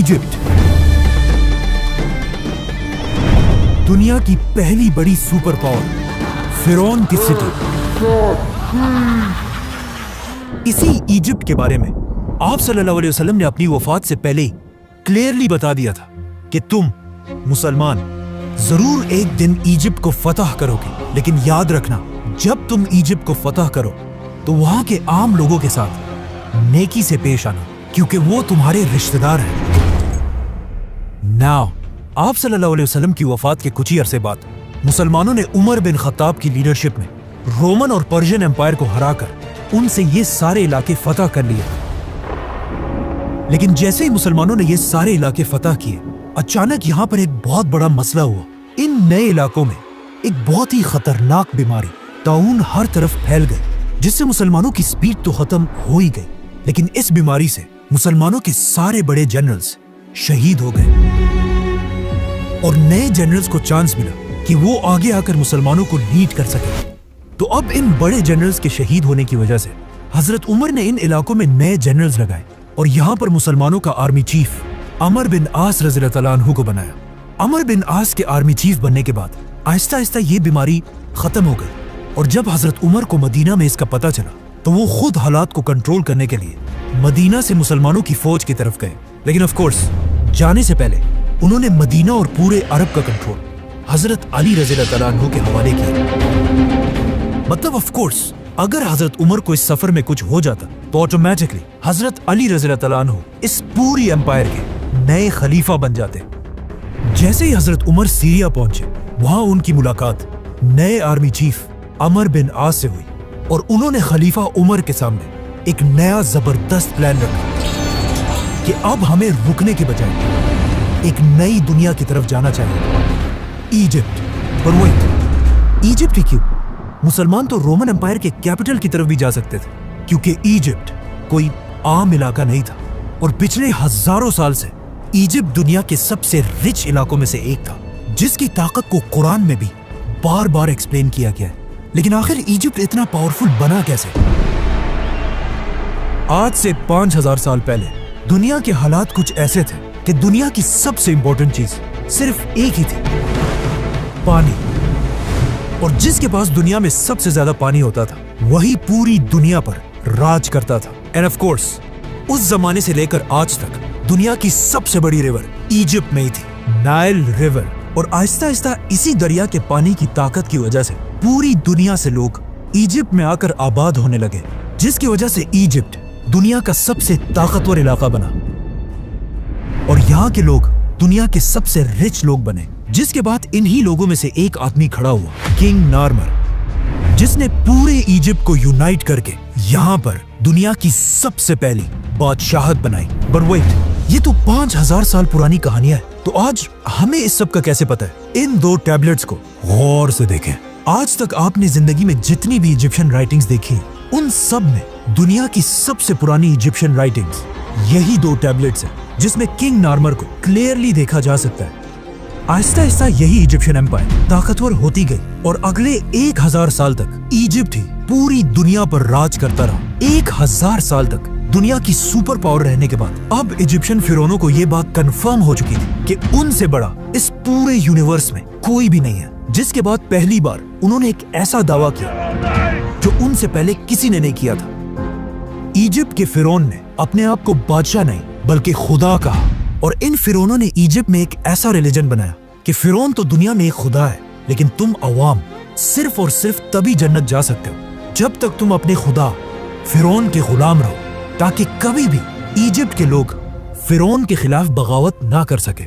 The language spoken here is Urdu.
ایجپٹ دنیا کی پہلی بڑی سپر پاور فرعون کی سٹی. اسی ایجپٹ کے بارے میں آپ صلی اللہ علیہ وسلم نے اپنی وفات سے پہلے کلیئرلی بتا دیا تھا کہ تم مسلمان ضرور ایک دن ایجپٹ کو فتح کرو گے، لیکن یاد رکھنا جب تم ایجپٹ کو فتح کرو تو وہاں کے عام لوگوں کے ساتھ نیکی سے پیش آنا، کیونکہ وہ تمہارے رشتہ دار ہیں. ناؤ آپ صلی اللہ علیہ وسلم کی وفات کے کچھ ہی عرصے بعد مسلمانوں نے عمر بن خطاب کی لیڈرشپ میں رومن اور پرشین امپائر کو ہرا کر ان سے یہ سارے علاقے فتح کر لیے. لیکن جیسے ہی مسلمانوں نے یہ سارے علاقے فتح کیے، اچانک یہاں پر ایک بہت بڑا مسئلہ ہوا. ان نئے علاقوں میں ایک بہت ہی خطرناک بیماری طاعون ہر طرف پھیل گئی، جس سے مسلمانوں کی سپیڈ تو ختم ہو ہی گئی، لیکن اس بیماری سے مسلمانوں کے سارے بڑے جنرلز شہید ہو گئے. اور نئے جنرلز کو چانس ملا کہ وہ آگے آ کر مسلمانوں کو لیڈ کر سکے. تو اب ان بڑے جنرلز کے شہید ہونے کی وجہ سے حضرت عمر نے ان علاقوں میں نئے جنرلز لگائے اور یہاں پر مسلمانوں کا آرمی چیف عمر بن عاص رضی اللہ تعالیٰ عنہ کو بنایا. عمر بن عاص کے آرمی چیف بننے کے بعد آہستہ آہستہ یہ بیماری ختم ہو گئی، اور جب حضرت عمر کو مدینہ میں اس کا پتہ چلا تو وہ خود حالات کو کنٹرول کرنے کے لیے مدینہ سے مسلمانوں کی فوج کی طرف گئے. لیکن آف کورس جانے سے پہلے انہوں نے مدینہ اور پورے عرب کا کنٹرول حضرت علی رضی اللہ تعالیٰ عنہ کے حوالے کیا. مطلب آف کورس اگر حضرت عمر کو اس سفر میں کچھ ہو جاتا تو آٹومیٹکلی حضرت علی رضی اللہ تعالیٰ عنہ اس پوری امپائر کے نئے خلیفہ بن جاتے. جیسے ہی حضرت عمر سیریا پہنچے، وہاں ان کی ملاقات نئے آرمی چیف عمر بن عاص سے ہوئی، اور انہوں نے خلیفہ عمر کے سامنے ایک نیا زبردست پلان رکھا کہ اب ہمیں رکنے کے بجائے ایک نئی دنیا کی طرف جانا چاہیے، ایجپٹ. پر وہی ایجپٹ ہی کیوں؟ مسلمان تو رومن امپائر کے کیپٹل کی طرف بھی جا سکتے تھے، کیونکہ ایجپٹ کوئی عام علاقہ نہیں تھا، اور پچھلے ہزاروں سال سے ایجپٹ دنیا کے سب سے رچ علاقوں میں سے ایک تھا، جس کی طاقت کو قرآن میں بھی بار بار ایکسپلین کیا گیا ہے. لیکن آخر ایجپٹ اتنا پاورفل بنا کیسے؟ آج سے 5000 سال پہلے دنیا کے حالات کچھ ایسے تھے کہ دنیا کی سب سے امپورٹنٹ چیز صرف ایک ہی تھی، پانی. اور جس کے پاس دنیا میں سب سے زیادہ پانی ہوتا تھا وہی پوری دنیا پر راج کرتا تھا. اینڈ آف کورس اس زمانے سے لے کر آج تک دنیا کی سب سے بڑی ریور ایجپٹ میں ہی تھی، نائل ریور. اور آہستہ آہستہ اسی دریا کے پانی کی طاقت کی وجہ سے پوری دنیا سے لوگ ایجپٹ میں آ کر آباد ہونے لگے، جس کی وجہ سے ایجپٹ دنیا کا سب سے طاقتور علاقہ بنا، اور یہاں کے لوگ دنیا کے سب سے رچ لوگ بنے. جس کے بعد انہی لوگوں میں سے ایک آدمی کھڑا ہوا، کنگ نارمر، جس نے پورے ایجپٹ کو یونائٹ کر کے یہاں پر دنیا کی سب سے پہلی بادشاہت بنائی. بٹ ویٹ، یہ تو 5000 سال پرانی کہانیاں ہے، تو آج ہمیں اس سب کا کیسے پتہ ہے؟ ان دو ٹیبلٹس کو غور سے دیکھیں. آج تک آپ نے زندگی میں جتنی بھی ایجپشن رائٹنگز دیکھی ان سب میں دنیا کی سب سے پرانی ایجپشن رائٹنگز یہی دو ٹیبلٹس ہیں، جس میں کنگ نارمر کو کلیئرلی دیکھا جا سکتا ہے. آہستہ آہستہ یہی ایجپشین امپائر طاقتور ہوتی گئی، اور اگلے 1000 سال تک ایجپٹ ہی پوری دنیا پر راج کرتا رہا. 1000 سال تک دنیا کی سپر پاور رہنے کے بعد اب ایجپشین فرعونوں کو یہ بات کنفرم ہو چکی تھی کہ ان سے بڑا اس پورے یونیورس میں کوئی بھی نہیں ہے. جس کے بعد پہلی بار انہوں نے ایک ایسا دعویٰ کیا جو ان سے پہلے کسی نے نہیں کیا تھا. ایجپٹ کے فرعون نے اپنے آپ کو بادشاہ نہیں بلکہ خدا کہا، اور ان فرعونوں نے ایجپٹ میں ایک ایسا ریلیجن بنایا کہ فرعون تو دنیا میں ایک خدا ہے، لیکن تم عوام صرف اور صرف تبھی جنت جا سکتے ہو جب تک تم اپنے خدا فرعون کے غلام رہو، تاکہ کبھی بھی ایجپٹ کے لوگ فرعون کے خلاف بغاوت نہ کر سکے.